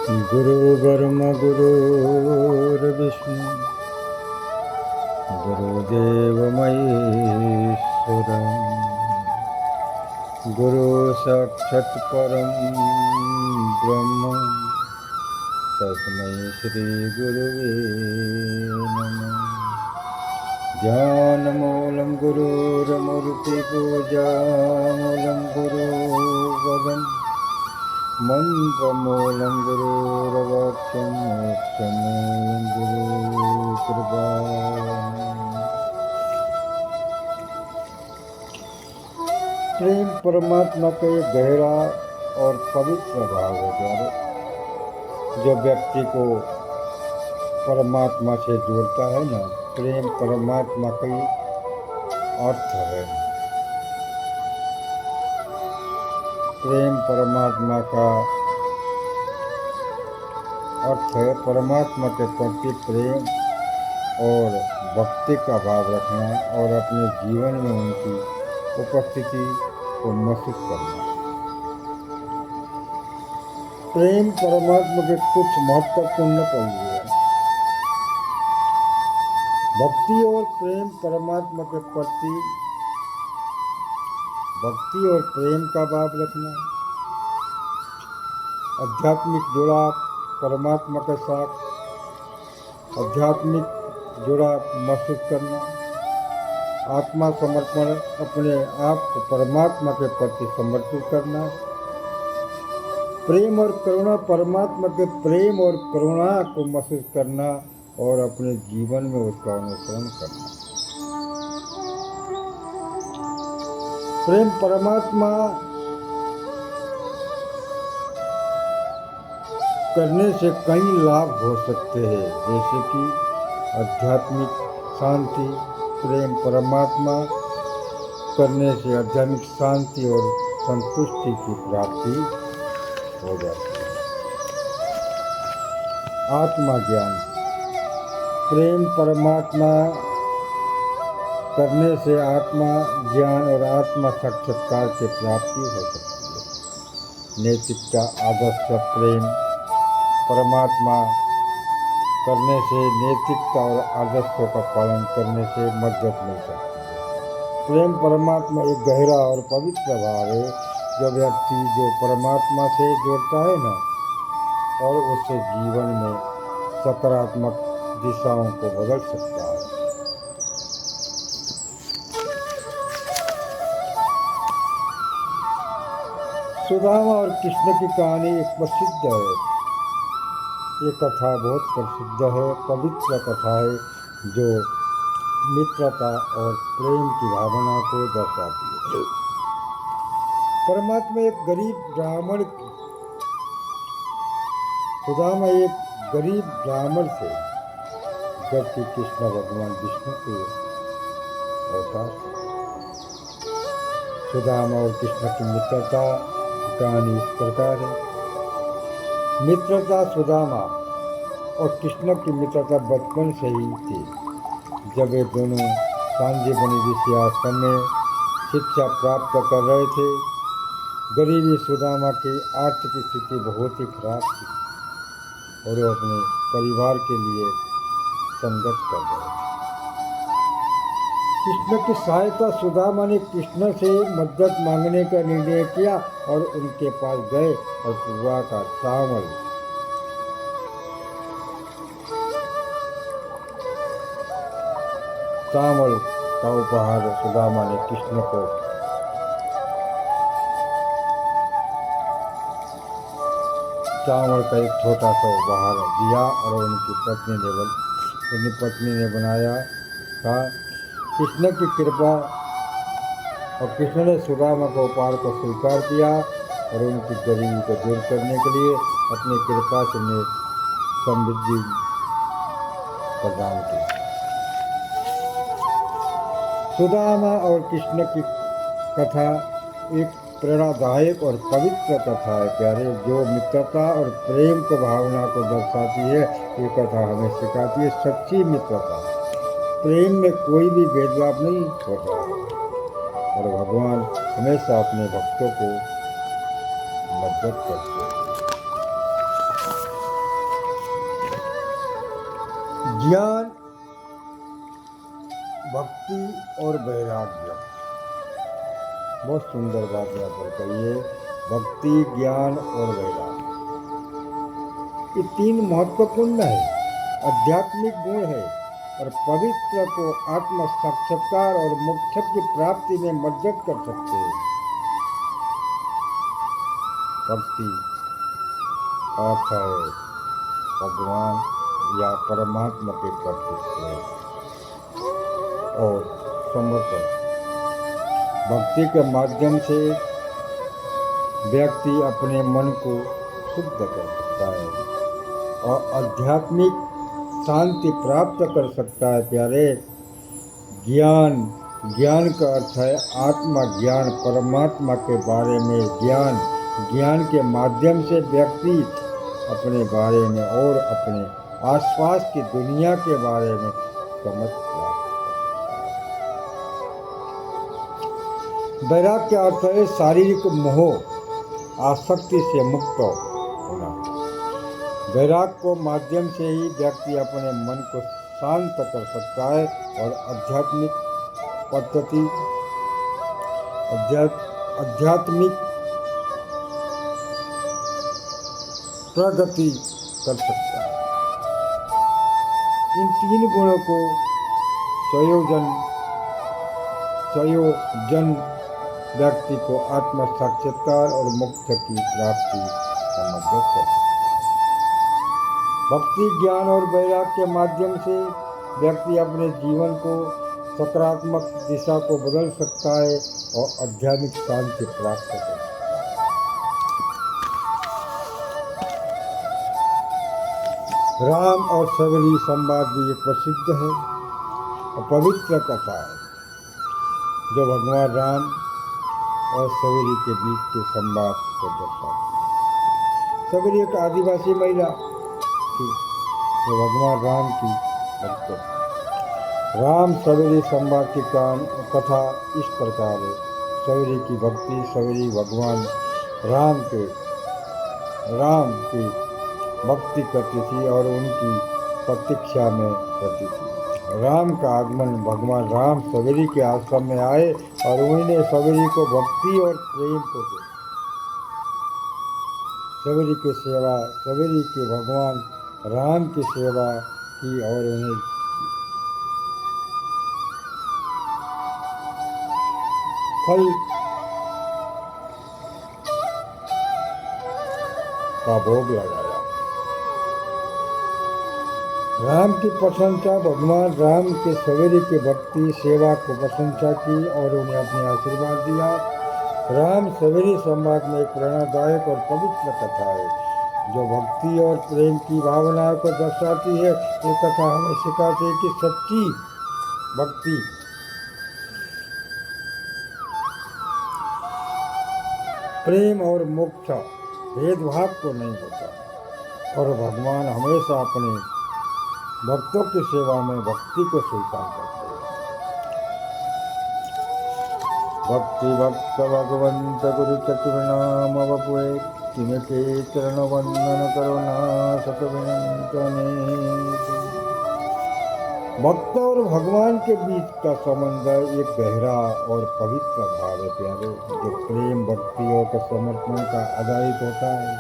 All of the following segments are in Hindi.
गुरुर्ब्रह्मा गुरुर्विष्णु गुरुदेव महेश्वरम् गुरु साक्षात् परं ब्रह्म तस्मै श्री गुरुवे नमः। ध्यानमूलं गुरुर्मूर्तिपूजामूलं गुरुर्वदन् मंत्रमूलं गुरुर्वाक्यं मोक्षमूलं गुरुकृपा। प्रेम परमात्मा का एक गहरा और पवित्र भाव है प्यारे, जो व्यक्ति को परमात्मा से जोड़ता है ना। प्रेम परमात्मा का ही अर्थ है। प्रेम परमात्मा का अर्थ है परमात्मा के प्रति प्रेम और भक्ति का भाव रखना और अपने जीवन में उनकी उपस्थिति को महसूस करना। प्रेम परमात्मा के कुछ महत्वपूर्ण पहलू हैं। भक्ति और प्रेम परमात्मा के प्रति भक्ति और प्रेम का भाव रखना, आध्यात्मिक जुड़ाव परमात्मा के साथ, आध्यात्मिक जुड़ाव महसूस करना, आत्मा समर्पण अपने आप को परमात्मा के प्रति समर्पित करना, प्रेम और करुणा परमात्मा के प्रेम और करुणा को महसूस करना और अपने जीवन में उसका अनुसरण करना। प्रेम परमात्मा करने से कई लाभ हो सकते हैं, जैसे कि आध्यात्मिक शांति। प्रेम परमात्मा करने से आध्यात्मिक शांति और संतुष्टि की प्राप्ति हो जाती है। आत्मा ज्ञान। प्रेम परमात्मा करने से आत्मा ज्ञान और आत्मा साक्षात्कार की प्राप्ति हो सकती है। नैतिकता आदर्श प्रेम परमात्मा करने से नैतिकता और आदर्शों का पालन करने से मदद मिल सकती है। प्रेम परमात्मा एक गहरा और पवित्र भाव है, जो व्यक्ति जो परमात्मा से जोड़ता है ना, और उससे जीवन में सकारात्मक दिशाओं को बदल सकता है। सुदामा और कृष्ण की कहानी एक प्रसिद्ध है। ये कथा बहुत प्रसिद्ध है, पवित्र कथा है, जो मित्रता और प्रेम की भावना को दर्शाती है। परमात्मा एक गरीब ब्राह्मण, सुदामा एक गरीब ब्राह्मण थे, जबकि कृष्ण भगवान विष्णु के अवतार थे। सुदामा और कृष्ण की मित्रता कहानी इस प्रकार है। मित्रता सुदामा और कृष्ण की मित्रता बचपन से ही थी। जब ये दोनों सांजीवनी ऋषि आश्रम में शिक्षा प्राप्त कर रहे थे, गरीबी सुदामा की आर्थिक स्थिति बहुत ही खराब थी और वो अपने परिवार के लिए संघर्ष कर रहे थे। कृष्ण की सहायता सुदामा ने कृष्ण से मदद मांगने का निर्णय किया और उनके पास गए और पूरा का चावल का उपहार सुदामा ने कृष्ण को चावल का एक छोटा सा उपहार दिया और उनकी पत्नी ने बनाया था। कृष्ण की कृपा और कृष्ण ने सुदामा को उपहार को स्वीकार किया और उनकी गरीबी को दूर करने के लिए अपनी कृपा से उन्हें समृद्धि प्रदान की। सुदामा और कृष्ण की कथा एक प्रेरणादायक और पवित्र कथा है प्यारे, जो मित्रता और प्रेम को भावना को दर्शाती है। ये कथा हमें सिखाती है सच्ची मित्रता, प्रेम में कोई भी भेदभाव नहीं होता और भगवान हमेशा अपने भक्तों को मदद करते हैं। ज्ञान, भक्ति और वैराग्य, बहुत सुंदर बात यहाँ पर कही है। भक्ति, ज्ञान और वैराग्य, ये तीन महत्वपूर्ण है, आध्यात्मिक गुण है और पवित्र को आत्म साक्षात्कार और मोक्ष की प्राप्ति में मदद कर सकते हैं। भक्ति अर्थ है भगवान या परमात्मा के प्रति प्रेम और समर्पण। भक्ति के माध्यम से व्यक्ति अपने मन को शुद्ध कर सकता है और आध्यात्मिक शांति प्राप्त कर सकता है। प्यारे, ज्ञान का अर्थ है आत्मा ज्ञान, परमात्मा के बारे में ज्ञान के माध्यम से व्यक्ति अपने बारे में और अपने आसपास की दुनिया के बारे में समझ प्राप्त कर सकता है। वैराग्य का अर्थ है शारीरिक मोह, आसक्ति से मुक्त होना। वैराग्य को माध्यम से ही व्यक्ति अपने मन को शांत कर सकता है और आध्यात्मिक प्रगति कर सकता है। इन तीन गुणों को संयोजन व्यक्ति को आत्म साक्षात्कार और मोक्ष की प्राप्ति का मदद कर सकता है। भक्ति, ज्ञान और वैराग्य के माध्यम से व्यक्ति अपने जीवन को सकारात्मक दिशा को बदल सकता है और आध्यात्मिक शांति प्राप्त कर सकता है। राम और सबरी संवाद भी एक प्रसिद्ध है और पवित्र कथा है जो भगवान राम और सबरी के बीच के संवाद को दर्शाती है। सबरी एक आदिवासी महिला थी जो भगवान राम की भक्त थी। राम सबरी संवाद की कथा इस प्रकार है। सबरी की भक्ति, सबरी भगवान राम की भक्ति करती थी और उनकी प्रतीक्षा में रहती थी। राम का आगमन, भगवान राम सबरी के आश्रम में आए और उन्होंने सबरी को भक्ति और प्रेम को दिया। सबरी की सेवा, सबरी के भगवान राम की सेवा की और उन्हें फल का भोग लगाया। राम की प्रशंसा, भगवान राम के सबरी की भक्ति सेवा को प्रशंसा की और उन्हें अपने आशीर्वाद दिया। राम सबरी संवाद में एक प्रेरणादायक और पवित्र कथा है जो भक्ति और प्रेम की भावनाओं को दर्शाती है। ये कथा हमें सिखाती है कि सच्ची भक्ति प्रेम और मोक्ष भेदभाव को नहीं होता और भगवान हमेशा अपने भक्तों की सेवा में भक्ति को स्वीकार करते हैं। भक्ति भक्त भगवंत गुरु चतुर्नाम वपुए तिनके चरण वंदन करुणा सत विनंतने। भक्त और भगवान के बीच का संबंध एक गहरा और पवित्र भाव है प्यारे, जो प्रेम, भक्ति और समर्पण का आधारित होता है।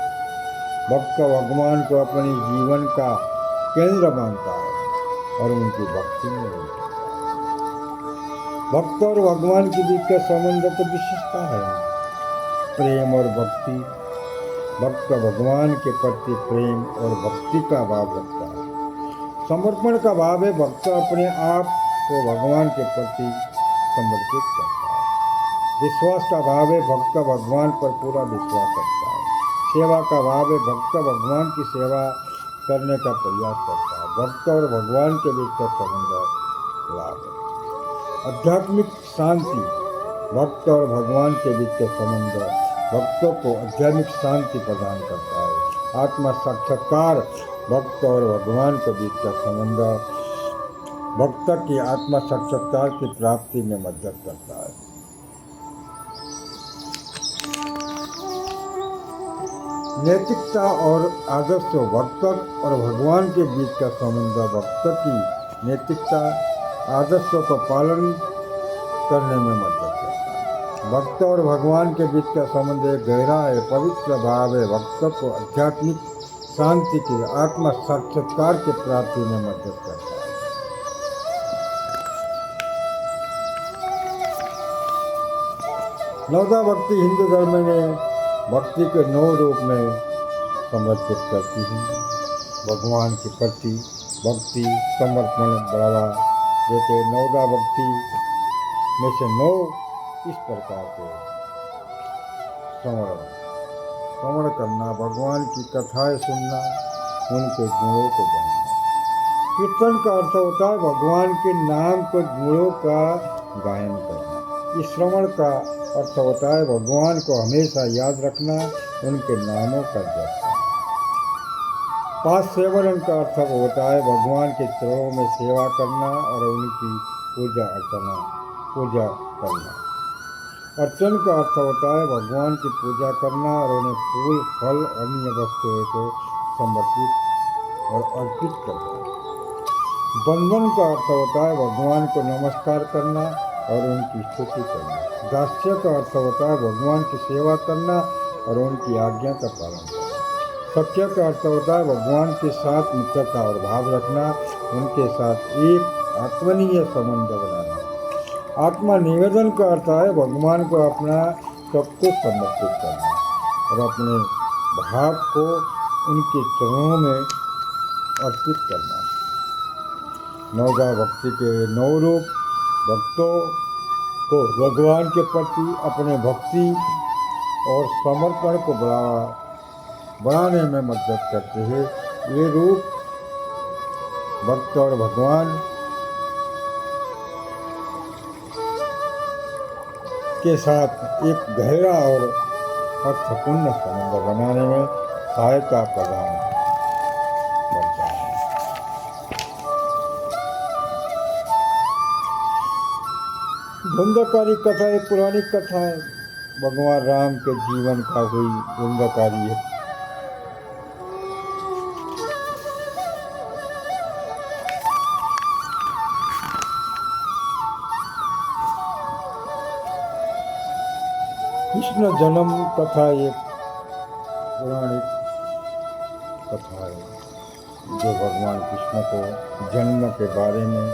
भक्त भगवान को अपने जीवन का केंद्र मानता है और उनकी भक्ति में रहता है। भक्त और भगवान के बीच का संबंध तो विशेषता है प्रेम और भक्ति। भक्त भगवान के प्रति प्रेम और भक्ति का भाव रखता है। समर्पण का भाव है भक्त अपने आप को भगवान के प्रति समर्पित करता है। विश्वास का भाव है भक्त भगवान पर पूरा विश्वास करता है। सेवा का भाव है भक्त भगवान की सेवा करने का प्रयास करता है। भक्त और भगवान के बीच का संबंध लाभ है। आध्यात्मिक शांति, भक्त और भगवान के बीच का संबंध भक्तों को आध्यात्मिक शांति प्रदान करता है। आत्मा साक्षात्कार, भक्त और भगवान के बीच का संबंध भक्त की आत्मा साक्षात्कार की प्राप्ति में मदद करता है। नैतिकता और आदर्श भक्त और भगवान के बीच का संबंध भक्त की नैतिकता आदर्शों का पालन करने में मदद करता है। भक्त और भगवान के बीच का संबंध एक गहरा है, पवित्र भाव है। भक्त को आध्यात्मिक शांति की आत्म साक्षात्कार की प्राप्ति में मदद करता है। नवदा भक्ति हिंदू धर्म में भक्ति के 9 रूप में समर्पित करती है। भगवान के प्रति भक्ति समर्पण बढ़ावा देते। नवदा भक्ति में से 9 इस प्रकार के श्रवण करना, भगवान की कथाएं सुनना, उनके गुणों को जानना। कीर्तन का अर्थ होता है भगवान के नाम के गुणों का गायन करना। इस श्रवण का अर्थ होता है भगवान को हमेशा याद रखना, उनके नामों का जप करना। पास सेवन का अर्थ होता है भगवान के चरणों में सेवा करना और उनकी पूजा करना। अर्चन का अर्थ होता है भगवान की पूजा करना और उन्हें फूल, फल, अन्य वस्तुओं को समर्पित और अर्पित करना। बंधन का अर्थ होता है भगवान को नमस्कार करना और उनकी स्तुति करना। दास्य का अर्थ होता है भगवान की सेवा करना और उनकी आज्ञा का पालन करना। सत्य का अर्थ होता है भगवान के साथ मित्रता और भाव रखना, उनके साथ एक आत्मीय संबंध बनाना। आत्मा निवेदन का अर्थ है भगवान को अपना सब कुछ समर्पित करना और अपने भाव को उनके चरणों में अर्पित करना। नवदा भक्ति के 9 रूप भक्तों को भगवान के प्रति अपने भक्ति और समर्पण को बढ़ाने में मदद करते हैं। ये रूप भक्त और भगवान के साथ एक गहरा और अर्थपूर्ण संबंध बनाने में सहायता प्रदान करता है। धुंधकारी कथा एक पुरानी कथा है। भगवान राम के जीवन का हुई धुंधकारी है। कृष्ण जन्म कथा एक पौराणिक कथा है जो भगवान कृष्ण को जन्म के बारे में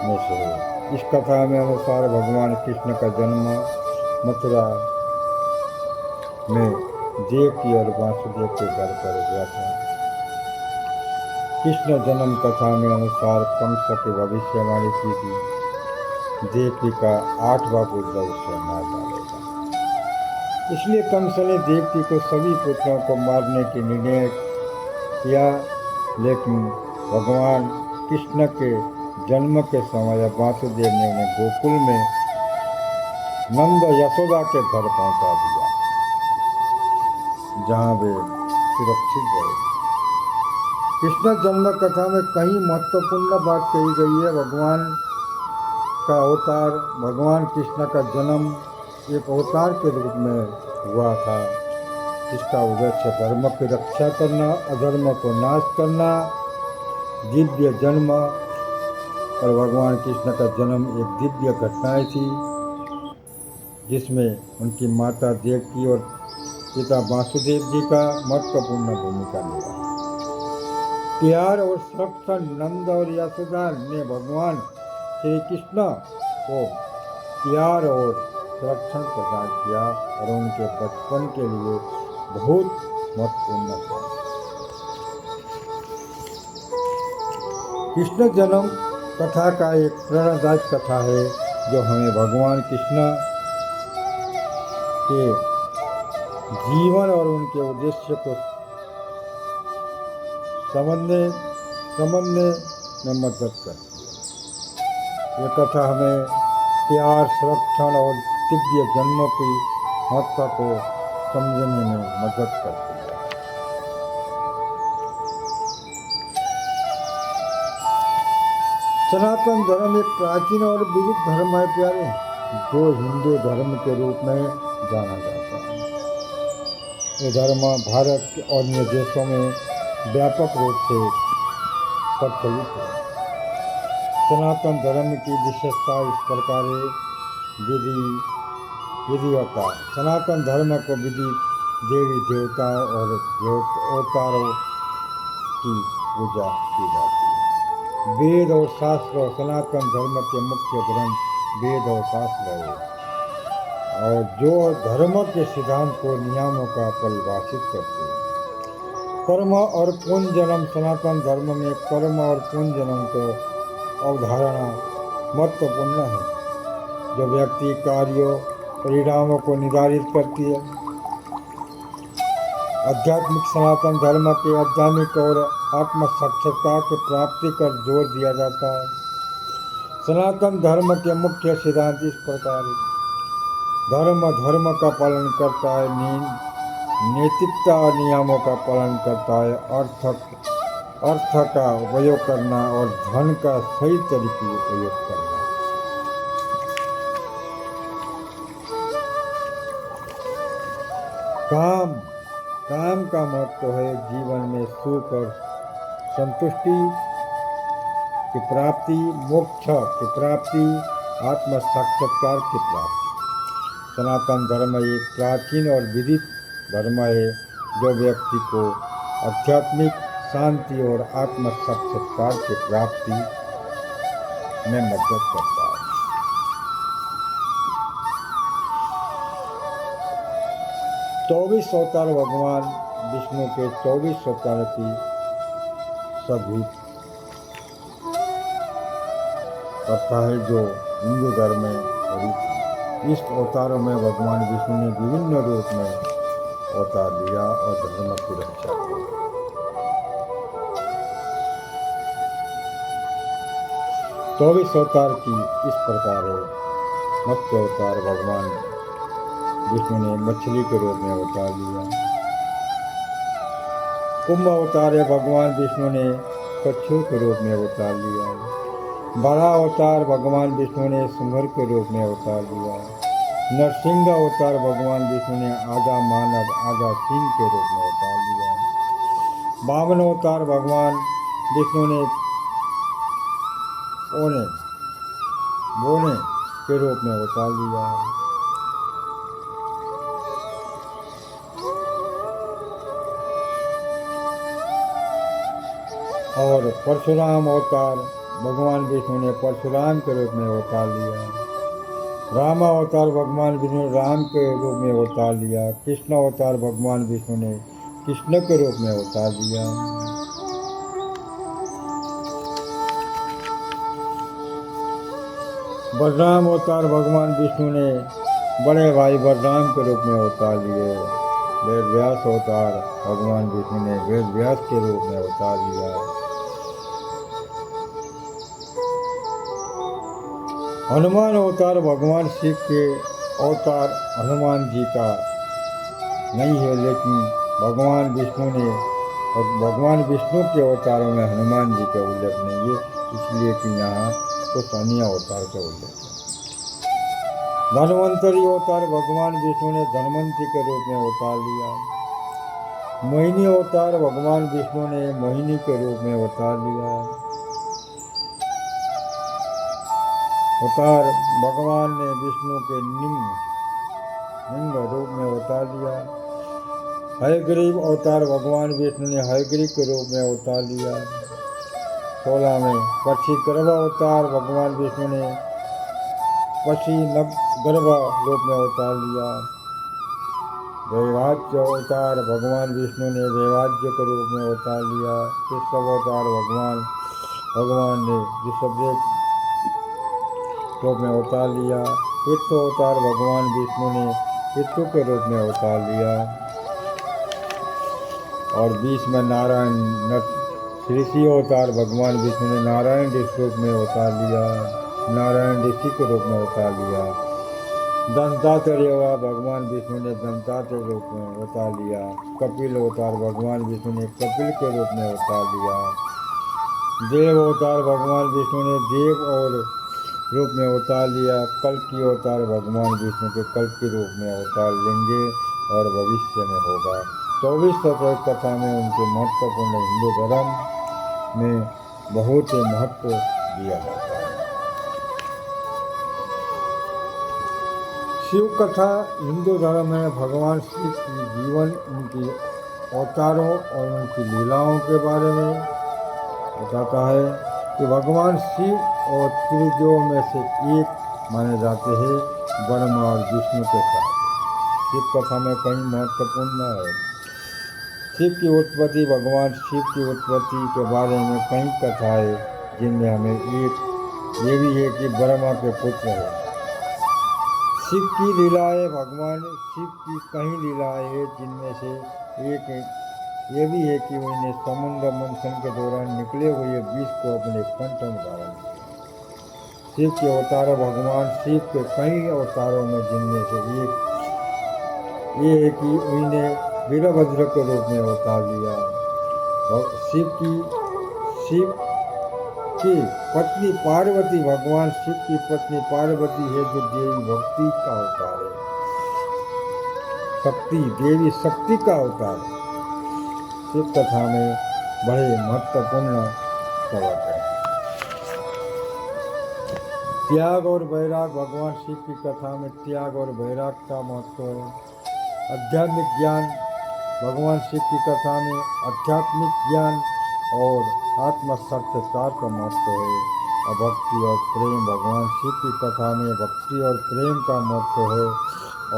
से है। इस कथा में अनुसार भगवान कृष्ण का जन्म मथुरा में देवकी और वासुदेव के घर पर हुआ था। कृष्ण जन्म कथा में अनुसार कंस की भविष्यवाणी की थी। देवकी का 8वां पुत्र उससे मार डालेगा। इसलिए कंस ने देवकी को सभी पुत्रों को मारने की निर्णय किया, लेकिन भगवान कृष्ण के जन्म के समय वासुदेव ने उन्हें गोकुल में नंद यशोदा के घर पहुंचा दिया, जहां वे सुरक्षित रहे। कृष्ण जन्म कथा में कई महत्वपूर्ण बात कही गई है। भगवान का अवतार, भगवान कृष्ण का जन्म एक अवतार के रूप में हुआ था, जिसका उद्देश्य धर्म की रक्षा करना, अधर्म को नाश करना, दिव्य जन्म। और भगवान कृष्ण का जन्म एक दिव्य घटनाएं थी, जिसमें उनकी माता देवकी और पिता वासुदेव जी का महत्वपूर्ण भूमिका निभाई। प्यार और संरक्षण नंद और यशोदा ने भगवान श्री कृष्ण को प्यार और संरक्षण प्रदान किया और उनके बचपन के लिए बहुत महत्वपूर्ण था। कृष्ण जन्म कथा का एक प्रेरणादायक कथा है जो हमें भगवान कृष्ण के जीवन और उनके उद्देश्य को समझने में मदद करती है। ये कथा हमें प्यार, संरक्षण और दिव्य जन्मों की महत्ता को समझने में मदद करती है। सनातन धर्म एक प्राचीन और विविध धर्म है प्यारे, जो हिंदू धर्म के रूप में जाना जाता है। ये धर्म भारत और अन्य देशों में व्यापक रूप से प्रचलित है। सनातन धर्म की विशेषता इस प्रकार विधिवता। सनातन धर्म को विधि देवी देवताओं और अवतारों की पूजा की जाती है। वेद और शास्त्र, सनातन धर्म के मुख्य ग्रंथ वेद और शास्त्र है और जो धर्म के सिद्धांत को नियमों का परिभाषित करते हैं। कर्म और पुनर्जन्म। सनातन धर्म में कर्म और पुनर्जन्म की अवधारणा महत्वपूर्ण है, जो व्यक्ति कार्यों परिणामों को निर्धारित करती है। आध्यात्मिक सनातन धर्म के आध्यात्मिक और आत्म साक्षात्कार की प्राप्ति पर जोर दिया जाता है। सनातन धर्म के मुख्य सिद्धांत इस प्रकार है। धर्म का पालन करता है, नैतिकता और नियमों का पालन करता है, अर्थ का उपयोग करना और धन का सही तरीके उपयोग करना। काम का महत्व है जीवन में सुख और संतुष्टि की प्राप्ति, मोक्ष की प्राप्ति, आत्म साक्षात्कार की प्राप्ति। सनातन धर्म एक प्राचीन और विदित धर्म है जो व्यक्ति को आध्यात्मिक शांति और आत्म साक्षात्कार की प्राप्ति में मदद करता है। चौबीस अवतार भगवान विष्णु के 24 अवतार की सभी कथा है जो हिंदू धर्म में पड़ी थी। इस अवतारों में भगवान विष्णु ने विभिन्न रूप में अवतार लिया और धर्म की रक्षा की। 24 अवतार की इस प्रकार है। मत्स्य अवतार भगवान विष्णु ने मछली के रूप में अवतार लिया। कुंभ अवतार है भगवान विष्णु ने कच्छू के रूप में अवतार लिया। बड़ा अवतार भगवान विष्णु ने सिंह के रूप में अवतार लिया। नरसिंह अवतार भगवान विष्णु ने आधा मानव आधा सिंह के रूप में अवतार लिया। वामन अवतार भगवान विष्णु ने बोने के रूप में अवतार लिया। और परशुराम अवतार भगवान विष्णु ने परशुराम के रूप में अवतार लिया। राम अवतार भगवान विष्णु ने राम के रूप में अवतार लिया। कृष्ण अवतार भगवान विष्णु ने कृष्ण के रूप में अवतार लिया। बलराम अवतार भगवान विष्णु ने बड़े भाई बलराम के रूप में अवतार लिए। वेद व्यास अवतार भगवान विष्णु ने वेद व्यास के रूप में अवतार लिया। हनुमान अवतार भगवान शिव के अवतार हनुमान जी का नहीं है, लेकिन भगवान विष्णु के अवतारों में हनुमान जी का उल्लेख नहीं है, इसलिए कि यहाँ कुछ अन्य अवतार का उल्लेख है। धन्वंतरी अवतार भगवान विष्णु ने धन्वंतरी के रूप में अवतार लिया। मोहिनी अवतार भगवान विष्णु ने मोहिनी के रूप में अवतार लिया। अवतार भगवान ने विष्णु के निंग रूप में अवतार लिया। हयग्रीव अवतार भगवान विष्णु ने हयग्रीव के रूप में अवतार लिया। 16 में पक्षी गर्भ अवतार भगवान विष्णु ने पक्षी गर्भ रूप में अवतार लिया। वैवाज्य अवतार भगवान विष्णु ने वैवाज्य के रूप में अवतार लिया। ऋषभ अवतार भगवान ने ऋषभ रूप में अवतार लिया। पितृ अवतार भगवान विष्णु ने पितृ के रूप में अवतार लिया। और 20 में नारायण ऋषि अवतार भगवान विष्णु ने नारायण ऋषि रूप में अवतार लिया। नारायण ऋषि के रूप में अवतार लिया। दंतात्रेय भगवान विष्णु ने दंतात्रेय रूप में अवतार लिया। कपिल अवतार भगवान विष्णु ने कपिल के रूप में अवतार लिया। देव अवतार भगवान विष्णु ने देव और रूप में अवतार लिया। कल्कि अवतार भगवान विष्णु के कल्कि रूप में अवतार लेंगे। और भविष्य में होगा। 24 कथा में उनके महत्वपूर्ण हिंदू धर्म में बहुत ही महत्व दिया जाता है। शिव कथा हिंदू धर्म में भगवान शिव की जीवन, उनकी अवतारों और उनकी लीलाओं के बारे में बताता है कि भगवान शिव और त्रिदेवों में से एक माने जाते हैं ब्रह्मा और विष्णु के साथ। शिव कथा में कई महत्वपूर्ण है। शिव की उत्पत्ति, भगवान शिव की उत्पत्ति के बारे में कई कथाएं, जिनमें हमें एक ये भी है कि ब्रह्मा के पुत्र हैं। शिव की लीलाएं, भगवान शिव की कई लीलाएं हैं, जिनमें से एक ये भी है कि उन्हें समुद्र मंथन के दौरान निकले हुए विष को अपने कंठ में धारण किया। शिव के अवतार, भगवान शिव के कई अवतारों में, जिनमें से एक ये है कि उन्हें वीरभद्र के रूप में अवतार लिया। और शिव की पत्नी पार्वती, भगवान शिव की पत्नी पार्वती है जो देवी भक्ति का अवतार है, शक्ति, देवी शक्ति का अवतार है। शिव कथा में बड़े महत्वपूर्ण सबक है। त्याग और वैराग, भगवान शिव की कथा में त्याग और वैराग का महत्व है। आध्यात्मिक ज्ञान, भगवान शिव की कथा में आध्यात्मिक ज्ञान और आत्म साक्षात्कार का महत्व है। भक्ति और प्रेम, भगवान शिव की कथा में भक्ति और प्रेम का महत्व है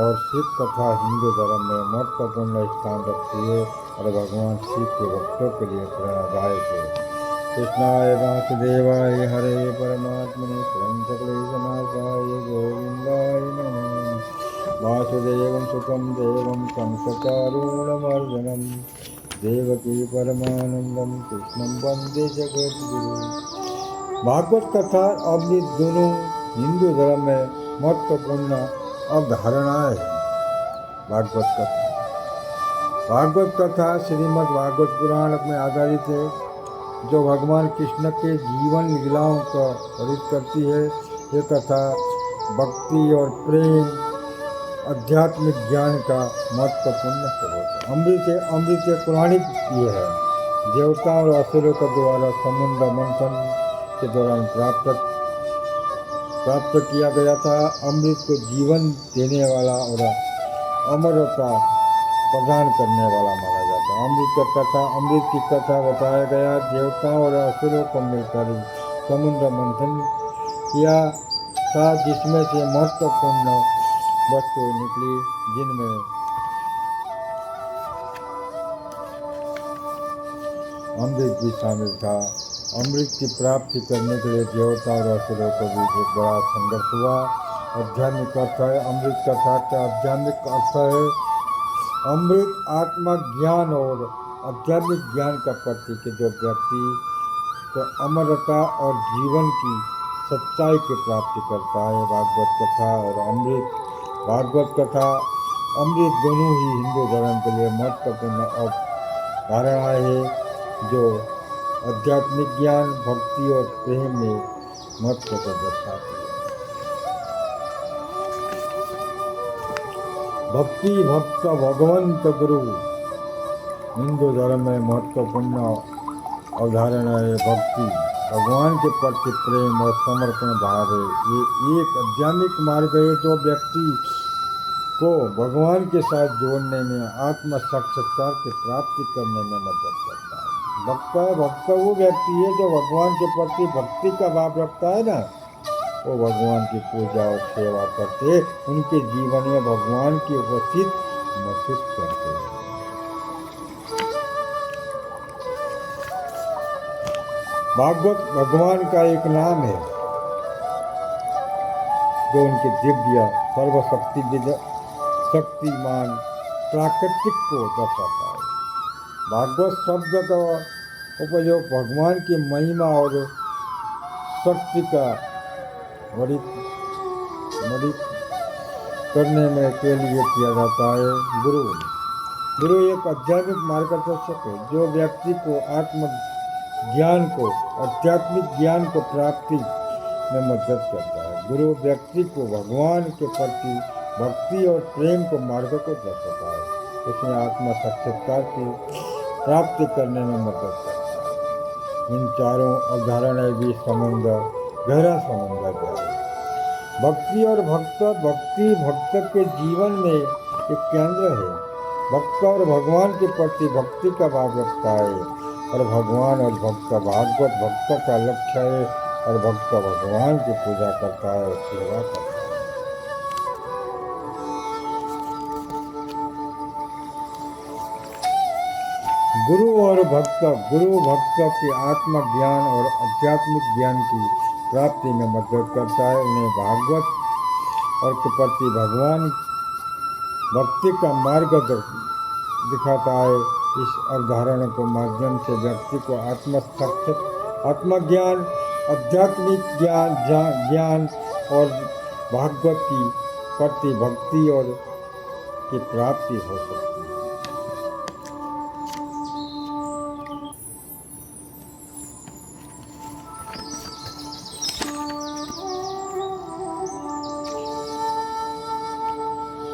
और शिव कथा हिंदू धर्म में महत्वपूर्ण स्थान रखती है और भगवान शिव के भक्तों के लिए प्रेरणादायक है। कृष्णाय वासुदेवाय हरे परमात्मने प्रणतक्लेशनाशाय गोविंदाय नमः। वासुदेवं सुतं देवं कंसचारूढमर्दनं देवकी परमानंदं कृष्णं वंदे जगद्गुरु। भागवत कथा और अमृत दोनों हिंदू धर्म में महत्वपूर्ण अवधारणाएं हैं। भागवत कथा श्रीमद् भागवत पुराण में आधारित है, जो भगवान कृष्ण के जीवन लीलाओं का वर्णन करती है। ये कथा भक्ति और प्रेम, आध्यात्मिक ज्ञान का महत्वपूर्ण स्रोत है। अमृत पौराणिक ये है, देवताओं और असुरों के द्वारा समुद्र मंथन के दौरान प्राप्त किया गया था। अमृत को जीवन देने वाला और अमरता प्रदान करने वाला माना जाता है। अमृत की कथा बताया गया। देवताओं और असुरों को मिलकर समुद्र मंथन किया था, जिसमें से महत्वपूर्ण वस्तुएं निकली, जिनमें अमृत भी शामिल था। अमृत की प्राप्ति करने के लिए देवता और असुरों को बीच एक बड़ा संघर्ष हुआ। आध्यात्मिक अर्थ है, अमृत कथा का आध्यात्मिक अर्थ है अमृत आत्मा ज्ञान और आध्यात्मिक ज्ञान का प्रतीक है, जो व्यक्ति को अमरता और जीवन की सच्चाई की प्राप्ति करता है। भागवत कथा और अमृत, भागवत कथा अमृत दोनों ही हिंदू धर्म के लिए महत्वपूर्ण अवधारणाएं हैं, जो आध्यात्मिक ज्ञान, भक्ति और प्रेम में महत्व को दर्शाती है। भक्ति भक्त भगवंत गुरु हिंदू धर्म में महत्वपूर्ण अवधारणा है। भक्ति भगवान के प्रति प्रेम और समर्पण भाव है। ये एक आध्यात्मिक मार्ग है जो व्यक्ति को भगवान के साथ जोड़ने में, आत्म साक्षात्कार की प्राप्ति करने में मदद करता है। भक्त वो व्यक्ति है जो भगवान के प्रति भक्ति का भाव रखता है ना, वो भगवान की पूजा और सेवा करते, उनके जीवन में भगवान की उपस्थिति महसूस करते हैं। भागवत भगवान का एक नाम है, जो उनके दिव्य शक्तिमान प्राकृतिक को दर्शाता है। भागवत शब्द का उपयोग भगवान की महिमा और शक्ति का वर्णित करने में के लिए किया जाता है। गुरु एक आध्यात्मिक मार्गदर्शक है, जो व्यक्ति को ज्ञान को, आध्यात्मिक ज्ञान को प्राप्ति में मदद करता है। गुरु व्यक्ति को भगवान के प्रति भक्ति और प्रेम को मार्ग को दर्शाता है। उसमें आत्मा साक्षात्कार की प्राप्ति करने में मदद करता है। इन चारों अवधारणाएं भी संबंध गहरा संबंध है। भक्ति और भक्ति भक्त के जीवन में एक केंद्र है। भक्त और भगवान के प्रति भक्ति का भाव रखता है और भगवान और भक्त भागवत भक्त का लक्ष्य है और भक्त भगवान की पूजा करता है और सेवा करता है। गुरु भक्त के आत्म ज्ञान और आध्यात्मिक ज्ञान की प्राप्ति में मदद करता है। उन्हें भागवत और के प्रति भगवान भक्ति का मार्ग दिखाता है। इस अवधारणा के माध्यम से व्यक्ति को आत्मज्ञान, आध्यात्मिक ज्ञान और भागवत की प्रति भक्ति और की प्राप्ति हो सकती है।